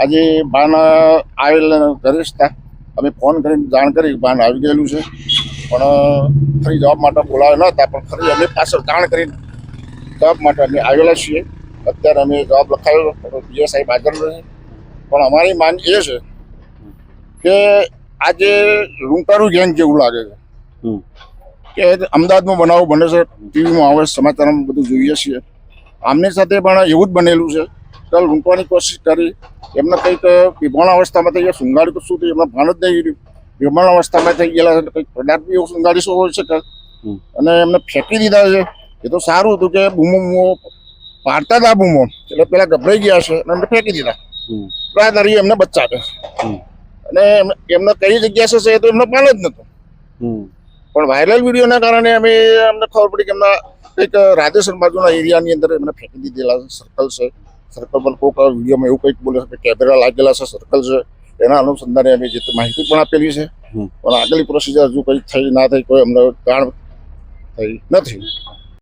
આજે બાન આવેલ ઘરે જ હતા. અમે ફોન કરીને જાણ કરી બાન આવી ગયેલું છે, પણ ફરી જવાબ માટે બોલાવ્યા ન હતા. પણ ફરી અમે પાછળ જાણ કરીને જવાબ માટે અમે આવેલા છીએ. અત્યારે અમે જવાબ લખાયો, બીજા સાહેબ હાજર નથી. પણ અમારી માંગ એ છે કે આજે લૂંટારું ગેંગ જેવું લાગે છે કે અમદાવાદમાં બનાવો બને છે, ટીવીમાં આવે, સમાચારમાં બધું જોઈએ છીએ. આમની સાથે પણ એવું જ બનેલું છે કે લૂંટવાની કોશિશ કરી, એમને કંઈક બેભાન અવસ્થામાં થઈ ગયા, સુંગાડી તો શું થયું એમને ભાન જ નહીં રહ્યું. બેભાન અવસ્થામાં થઈ ગયેલા છે, કંઈક પદાર્થ બી એવું સુંગાડી શું હોય શકે, અને એમને ફેંકી દીધા છે. એ તો સારું હતું કે બૂમો પાડતા હતા બૂમો, એટલે પેલા ગભરાઈ ગયા છે અને એમને ફેંકી દીધા. રાહદારી એમને બચાવે, અને એમને કઈ જગ્યા છે એ તો એમને ભાન જ નતું. પણ વાયરલ વિડીયોના કારણે અમને ખબર પડી કે એમના કંઈક રાધેસર બાજુના એરિયાની અંદર એમને ફેંકી દીધેલા સર્કલ છે. સર્કલ પર કોઈક વિડીયોમાં એવું કંઈક બોલે છે કે કેમેરા લાગેલા છે, સર્કલ છે. એના અનુસંધાને અમે જે માહિતી પણ આપેલી છે, પણ આગળની પ્રોસિજર હજુ કંઈ થઈ ના થઈ, કોઈ અમને જાણ થઈ નથી.